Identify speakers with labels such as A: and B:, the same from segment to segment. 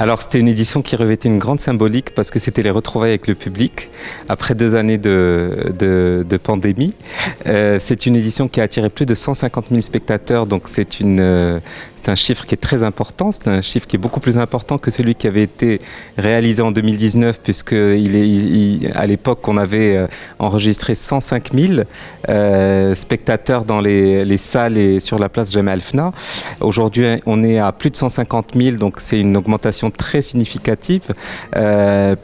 A: Alors c'était une édition qui revêtait une grande symbolique parce que c'était les retrouvailles avec le public après 2 années de pandémie. C'est une édition qui a attiré plus de 150 000 spectateurs, donc c'est un chiffre qui est très important, c'est un chiffre qui est beaucoup plus important que celui qui avait été réalisé en 2019 puisque à l'époque on avait enregistré 105 000 spectateurs dans les salles et sur la place Jemaa el-Fna. Aujourd'hui on est à plus de 150 000, donc c'est une augmentation très significative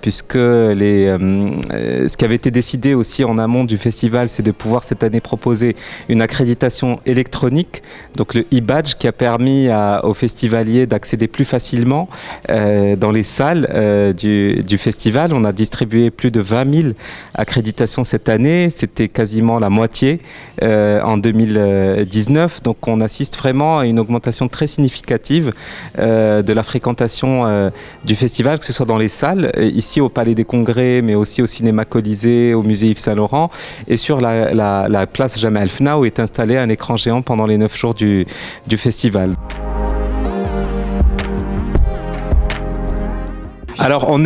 A: puisque ce qui avait été décidé aussi en amont du festival, c'est de pouvoir cette année proposer une accréditation électronique, donc le e-badge qui a permis aux festivaliers d'accéder plus facilement dans les salles du festival. On a distribué plus de 20 000 accréditations cette année, c'était quasiment la moitié en 2019, donc on assiste vraiment à une augmentation très significative de la fréquentation du festival, que ce soit dans les salles, ici au Palais des Congrès, mais aussi au Cinéma Colisée, au Musée Yves Saint-Laurent et sur la place Jemaa el-Fna où est installé un écran géant pendant les 9 jours du festival. Alors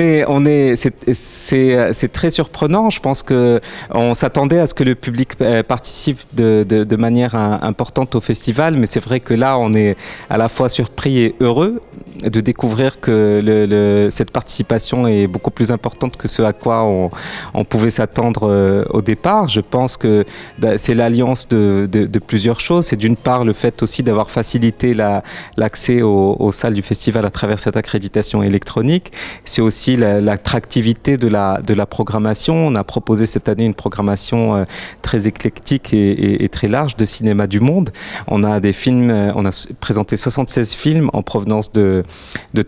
A: c'est très surprenant. Je pense que on s'attendait à ce que le public participe de manière importante au festival, mais c'est vrai que là on est à la fois surpris et heureux de découvrir que cette participation est beaucoup plus importante que ce à quoi on pouvait s'attendre au départ. Je pense que c'est l'alliance de plusieurs choses. C'est d'une part le fait aussi d'avoir facilité l'accès aux salles du festival à travers cette accréditation électronique. C'est aussi l'attractivité de la programmation. On a proposé cette année une programmation très éclectique et très large de cinéma du monde. On a des films, on a présenté 76 films en provenance de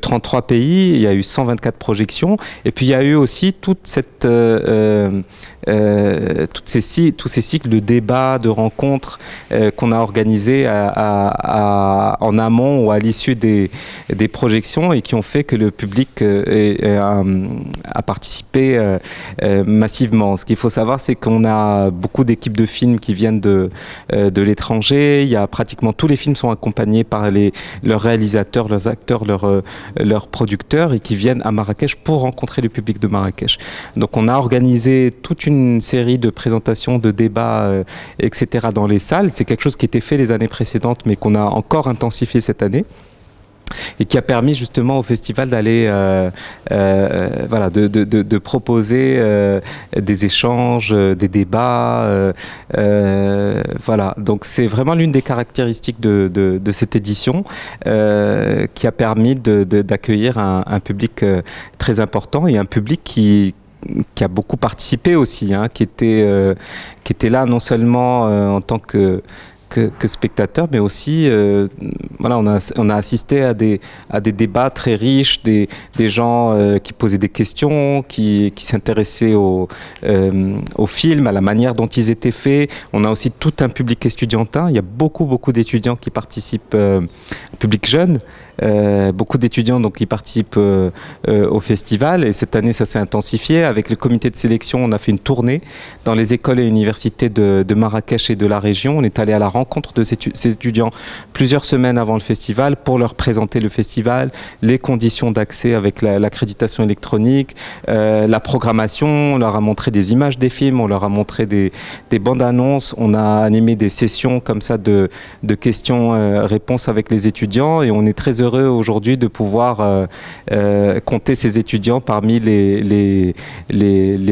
A: 33 pays. Il y a eu 124 projections. Et puis il y a eu aussi tous ces cycles de débats, de rencontres qu'on a organisés en amont ou à l'issue des projections et qui ont fait que le public a participé massivement. Ce qu'il faut savoir, c'est qu'on a beaucoup d'équipes de films qui viennent de l'étranger. Il y a pratiquement tous les films sont accompagnés par leurs réalisateurs, leurs acteurs, leurs producteurs et qui viennent à Marrakech pour rencontrer le public de Marrakech. Donc on a organisé toute une série de présentations, de débats, etc. dans les salles. C'est quelque chose qui était fait les années précédentes mais qu'on a encore intensifié cette année. Et qui a permis justement au festival d'aller de proposer des échanges, des débats, voilà. Donc c'est vraiment l'une des caractéristiques de cette édition qui a permis d'accueillir un public très important et un public qui a beaucoup participé aussi, qui était là non seulement en tant que spectateurs, mais aussi on a assisté à des débats très riches, des gens qui posaient des questions, qui s'intéressaient aux films, à la manière dont ils étaient faits. On a aussi tout un public estudiantin. Il y a beaucoup d'étudiants qui participent, un public jeune. Beaucoup d'étudiants qui participent au festival et cette année ça s'est intensifié. Avec le comité de sélection, on a fait une tournée dans les écoles et universités de Marrakech et de la région. On est allé à la rencontre de ces étudiants plusieurs semaines avant le festival pour leur présenter le festival, les conditions d'accès avec l'accréditation électronique, la programmation. On leur a montré des images des films, on leur a montré des bandes annonces, on a animé des sessions comme ça de questions-réponses avec les étudiants et on est très heureux aujourd'hui de pouvoir compter ces étudiants parmi les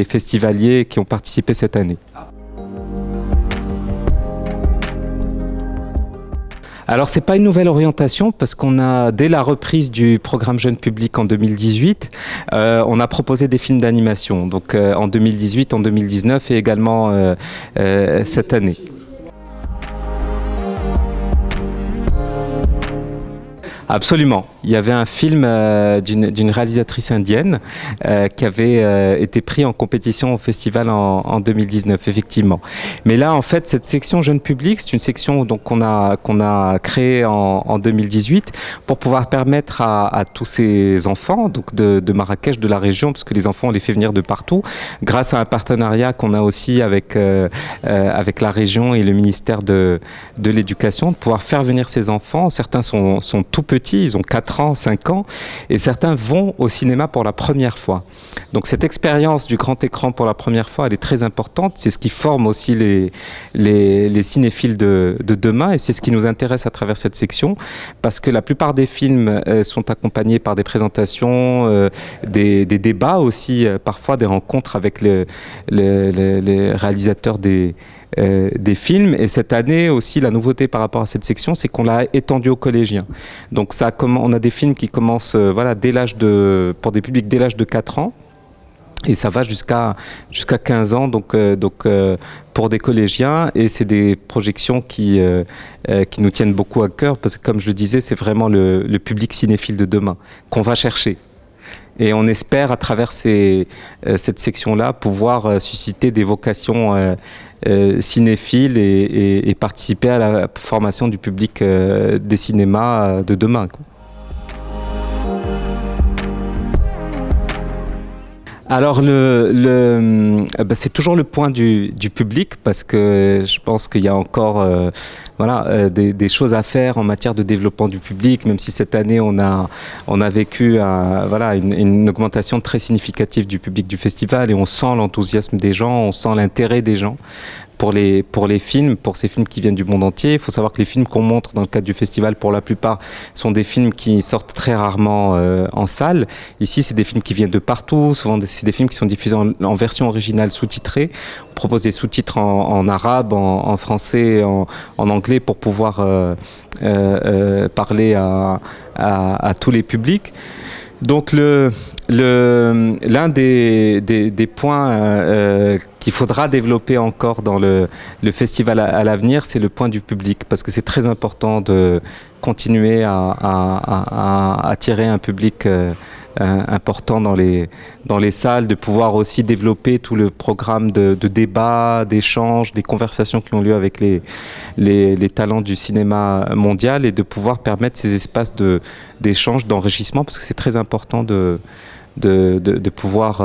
A: festivaliers qui ont participé cette année. Alors c'est pas une nouvelle orientation parce qu'on a, dès la reprise du programme Jeune Public en 2018, on a proposé des films d'animation, donc en 2018, en 2019 et également cette année. Absolument. Il y avait un film d'une réalisatrice indienne qui avait été pris en compétition au festival en 2019, effectivement. Mais là, en fait, cette section jeune public, c'est une section qu'on a créée en 2018 pour pouvoir permettre à tous ces enfants de Marrakech, de la région, parce que les enfants, on les fait venir de partout, grâce à un partenariat qu'on a aussi avec la région et le ministère de l'Éducation, de pouvoir faire venir ces enfants. Certains sont tout petits, petits, ils ont 4 ans, 5 ans, et certains vont au cinéma pour la première fois. Donc cette expérience du grand écran pour la première fois, elle est très importante. C'est ce qui forme aussi les cinéphiles de demain, et c'est ce qui nous intéresse à travers cette section, parce que la plupart des films sont accompagnés par des présentations, des débats aussi, parfois des rencontres avec les réalisateurs des films. Et cette année aussi, la nouveauté par rapport à cette section, c'est qu'on l'a étendue aux collégiens. Donc on a des films qui commencent voilà, pour des publics dès l'âge de 4 ans. Et ça va jusqu'à 15 ans, donc pour des collégiens. Et c'est des projections qui nous tiennent beaucoup à cœur, parce que comme je le disais, c'est vraiment le public cinéphile de demain qu'on va chercher. Et on espère, à travers cette section-là, pouvoir susciter des vocations cinéphiles et participer à la formation du public des cinémas de demain, quoi. Alors, c'est toujours le point du public, parce que je pense qu'il y a encore des choses à faire en matière de développement du public, même si cette année on a vécu une augmentation très significative du public du festival, et on sent l'enthousiasme des gens, on sent l'intérêt des gens pour les films, pour ces films qui viennent du monde entier. Il faut savoir que les films qu'on montre dans le cadre du festival, pour la plupart, sont des films qui sortent très rarement en salle. Ici, c'est des films qui viennent de partout. Souvent, c'est des films qui sont diffusés en version originale sous-titrée. On propose des sous-titres en arabe, en français, en anglais, pour pouvoir parler à tous les publics. Donc l'un des points qu'il faudra développer encore dans le festival à l'avenir, c'est le point du public, parce que c'est très important de continuer à attirer un public important dans les salles, de pouvoir aussi développer tout le programme de débat, d'échanges, des conversations qui ont lieu avec les talents du cinéma mondial, et de pouvoir permettre ces espaces d'échange, d'enrichissement, parce que c'est très important de pouvoir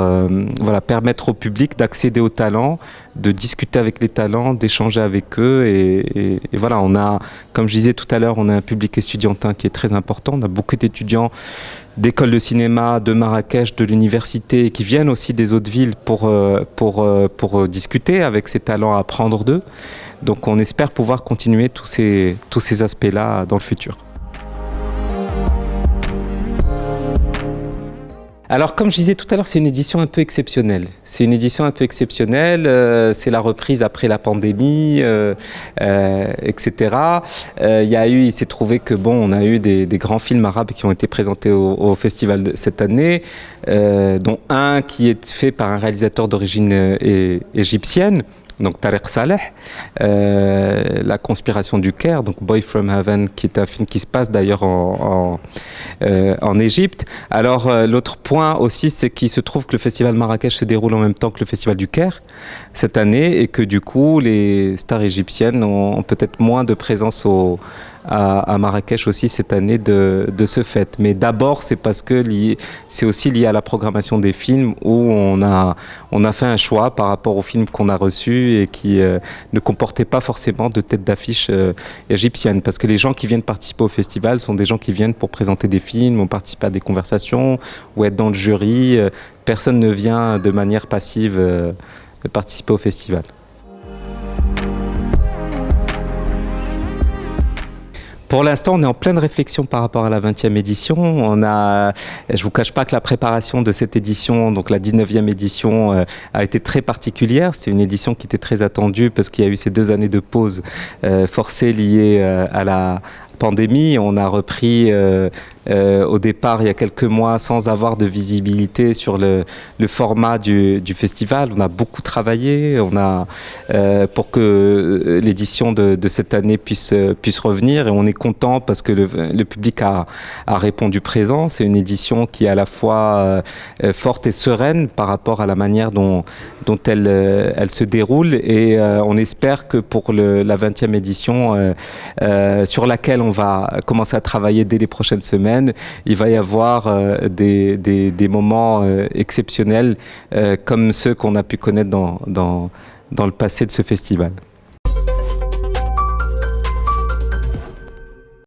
A: permettre au public d'accéder aux talents, de discuter avec les talents, d'échanger avec eux, et voilà, on a, comme je disais tout à l'heure, on a un public estudiantin qui est très important. On a beaucoup d'étudiants d'écoles de cinéma, de Marrakech, de l'université, qui viennent aussi des autres villes pour discuter avec ces talents, apprendre d'eux. Donc on espère pouvoir continuer tous ces aspects-là dans le futur. Alors, comme je disais tout à l'heure, c'est une édition un peu exceptionnelle. C'est une édition un peu exceptionnelle, c'est la reprise après la pandémie, etc. Il s'est trouvé que on a eu des grands films arabes qui ont été présentés au festival cette année, dont un qui est fait par un réalisateur d'origine égyptienne. Donc Tariq Saleh, La conspiration du Caire, donc Boy from Heaven, qui est un film qui se passe d'ailleurs en Égypte. Alors l'autre point aussi, c'est qu'il se trouve que le festival Marrakech se déroule en même temps que le festival du Caire cette année, et que du coup les stars égyptiennes ont peut-être moins de présence à Marrakech aussi cette année de ce fait. Mais d'abord, c'est parce que c'est aussi lié à la programmation des films, où on a fait un choix par rapport aux films qu'on a reçus et qui ne comportaient pas forcément de tête d'affiche égyptienne. Parce que les gens qui viennent participer au festival sont des gens qui viennent pour présenter des films, ou participer à des conversations, ou être dans le jury. Personne ne vient de manière passive participer au festival. Pour l'instant, on est en pleine réflexion par rapport à la 20e édition. Je vous cache pas que la préparation de cette édition, donc la 19e édition, a été très particulière. C'est une édition qui était très attendue, parce qu'il y a eu ces 2 années de pause forcée liées à la pandémie. On a repris au départ il y a quelques mois sans avoir de visibilité sur le format du festival. On a beaucoup travaillé pour que l'édition de cette année puisse revenir, et on est content parce que le public a répondu présent. C'est une édition qui est à la fois forte et sereine par rapport à la manière dont elle se déroule, et on espère que pour la 20e édition, sur laquelle on va commencer à travailler dès les prochaines semaines, il va y avoir des moments exceptionnels comme ceux qu'on a pu connaître dans le passé de ce festival.